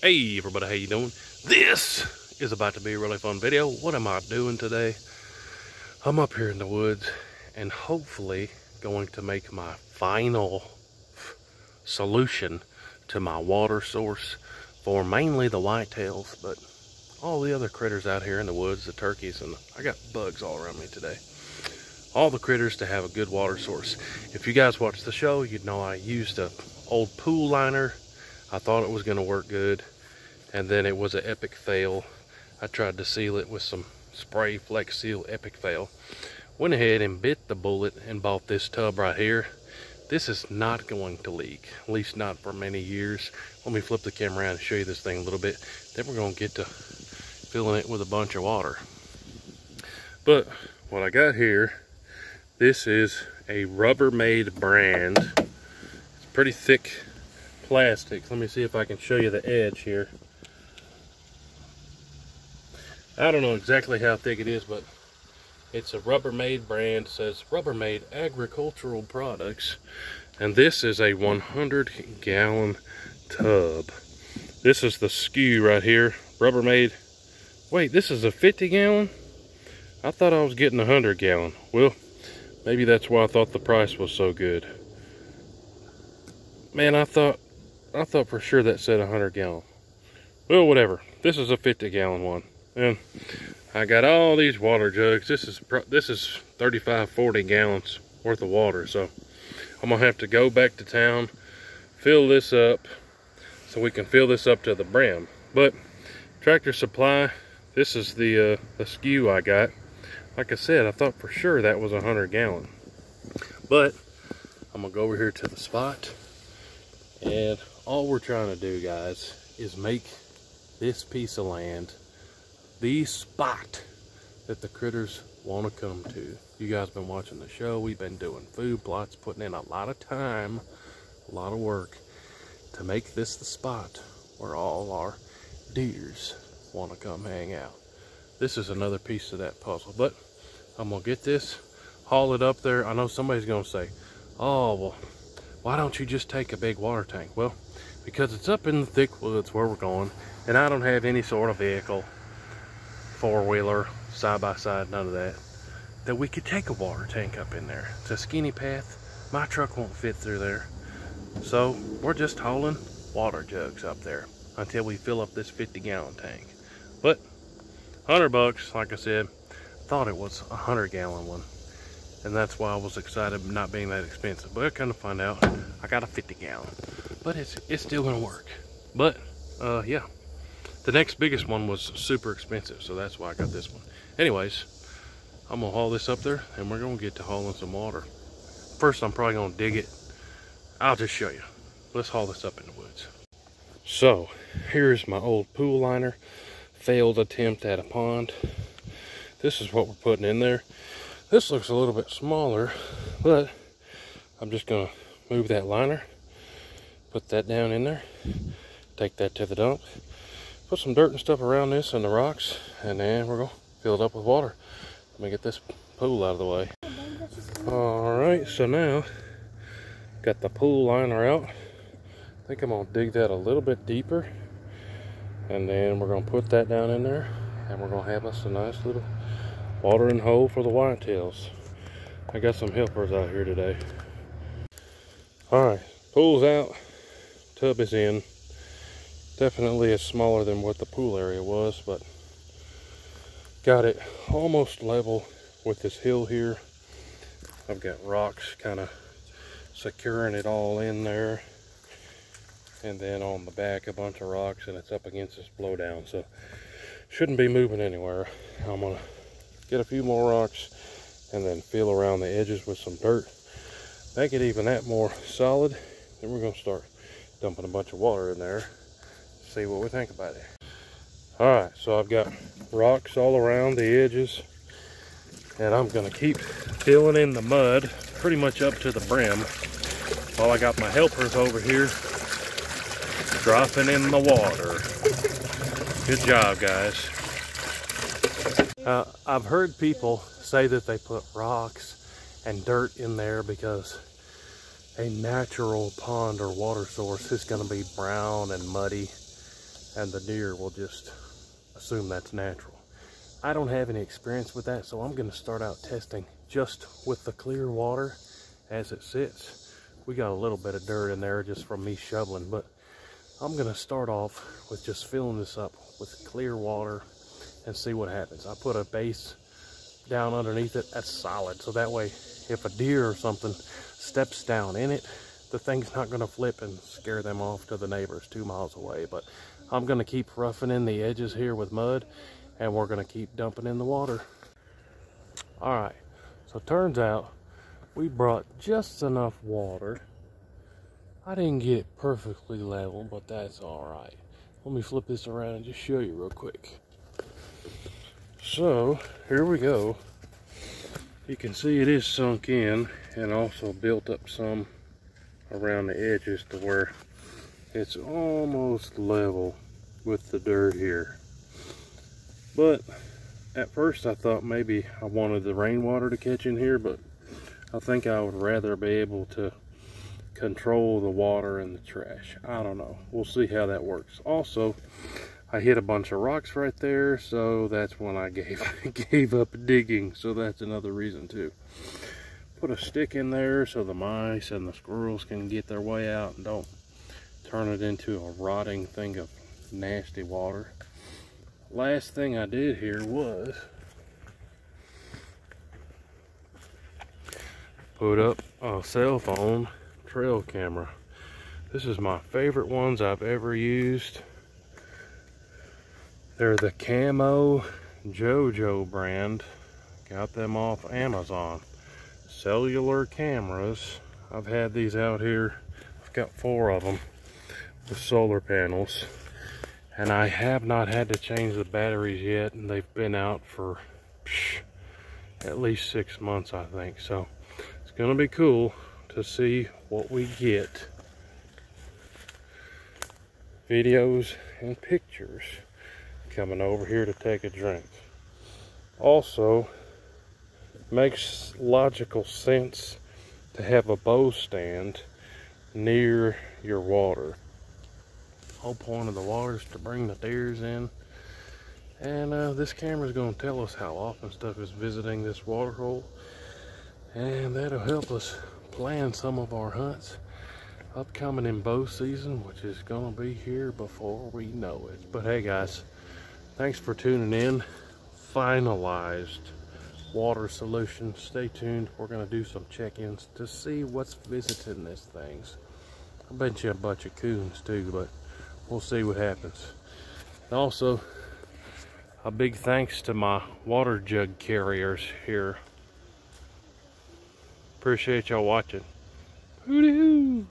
Hey everybody, how you doing? This is about to be a really fun video. What am I doing today? I'm up here in the woods and hopefully going to make my final solution to my water source for mainly the whitetails, but all the other critters out here in the woods, the turkeys, and I got bugs all around me today. All the critters to have a good water source. If you guys watch the show, you'd know I used a old pool liner. I thought it was going to work good, and then it was an epic fail. I tried to seal it with some spray Flex Seal, epic fail. Went ahead and bit the bullet and bought this tub right here. This is not going to leak, at least not for many years. Let me flip the camera around and show you this thing a little bit. Then we're going to get to filling it with a bunch of water. But what I got here, this is a Rubbermaid brand. It's pretty thick plastic. Let me see if I can show you the edge here. I don't know exactly how thick it is, but it's a Rubbermaid brand. It says Rubbermaid Agricultural Products, and this is a 100-gallon tub. This is the SKU right here, Rubbermaid. Wait, this is a 50-gallon? I thought I was getting a 100-gallon. Well, maybe that's why I thought the price was so good. Man, I thought for sure that said 100-gallon. Well, whatever. This is a 50-gallon one, and I got all these water jugs. This is 35, 40 gallons worth of water. So I'm gonna have to go back to town, fill this up, so we can fill this up to the brim. But Tractor Supply, this is the SKU I got. Like I said, I thought for sure that was 100-gallon. But I'm gonna go over here to the spot, and all we're trying to do, guys, is make this piece of land the spot that the critters want to come to. You guys been watching the show. We've been doing food plots, putting in a lot of time, a lot of work to make this the spot where all our deers want to come hang out. This is another piece of that puzzle, but I'm gonna get this, haul it up there. I know somebody's gonna say, oh, well, why don't you just take a big water tank? Well, because it's up in the thick woods where we're going, and I don't have any sort of vehicle, four-wheeler, side-by-side, none of that, that we could take a water tank up in there. It's a skinny path. My truck won't fit through there. So we're just hauling water jugs up there until we fill up this 50-gallon tank. But $100, like I said, thought it was a 100-gallon one, and that's why I was excited not being that expensive. But I kind of find out I got a 50-gallon, but it's still gonna work. But yeah, the next biggest one was super expensive, so that's why I got this one. Anyways, I'm gonna haul this up there, and we're gonna get to hauling some water. First, I'm probably gonna dig it. I'll just show you. Let's haul this up in the woods. So here's my old pool liner, failed attempt at a pond. This is what we're putting in there. This looks a little bit smaller, but I'm just gonna move that liner, put that down in there, take that to the dump, put some dirt and stuff around this and the rocks, and then we're gonna fill it up with water. Let me get this pool out of the way. All right, so now got the pool liner out. I think I'm gonna dig that a little bit deeper, and then we're gonna put that down in there, and we're gonna have us a nice little watering hole for the whitetails. I got some helpers out here today. All right, pool's out, tub is in. Definitely is smaller than what the pool area was, but got it almost level with this hill here. I've got rocks kind of securing it all in there, and then on the back a bunch of rocks, and it's up against this blowdown, so shouldn't be moving anywhere. I'm gonna get a few more rocks and then fill around the edges with some dirt, make it even that more solid. Then we're gonna start dumping a bunch of water in there, see what we think about it. All right, so I've got rocks all around the edges, and I'm gonna keep filling in the mud pretty much up to the brim while I got my helpers over here dropping in the water. Good job, guys. I've heard people say that they put rocks and dirt in there because a natural pond or water source is going to be brown and muddy and the deer will just assume that's natural. I don't have any experience with that, so I'm going to start out testing just with the clear water as it sits. We got a little bit of dirt in there just from me shoveling, but I'm going to start off with just filling this up with clear water and see what happens. I put a base down underneath it that's solid, so that way if a deer or something steps down in it, the thing's not going to flip and scare them off to the neighbors 2 miles away. But I'm going to keep roughing in the edges here with mud, and we're going to keep dumping in the water. All right, so turns out we brought just enough water. I didn't get it perfectly level, but that's all right. Let me flip this around and just show you real quick. So here we go. You can see it is sunk in and also built up some around the edges to where it's almost level with the dirt here. But at first I thought maybe I wanted the rainwater to catch in here, but I think I would rather be able to control the water and the trash. I don't know. We'll see how that works. Also, I hit a bunch of rocks right there, so that's when I gave up digging. So that's another reason too. Put a stick in there so the mice and the squirrels can get their way out and don't turn it into a rotting thing of nasty water. Last thing I did here was put up a cell phone trail camera. This is my favorite ones I've ever used. They're the Camo JoJo brand. Got them off Amazon. Cellular cameras. I've had these out here. I've got 4 of them with solar panels, and I have not had to change the batteries yet, and they've been out for at least 6 months, I think. So it's gonna be cool to see what we get. Videos and pictures. Coming over here to take a drink. Also, makes logical sense to have a bow stand near your water. Whole point of the water is to bring the deers in, and this camera is going to tell us how often stuff is visiting this water hole, and that'll help us plan some of our hunts upcoming in bow season, which is going to be here before we know it. But hey guys, thanks for tuning in. Finalized water solution. Stay tuned. We're going to do some check-ins to see what's visiting these things. I bet you a bunch of coons too, but we'll see what happens. And also, a big thanks to my water jug carriers here. Appreciate y'all watching. Hooty-hoo!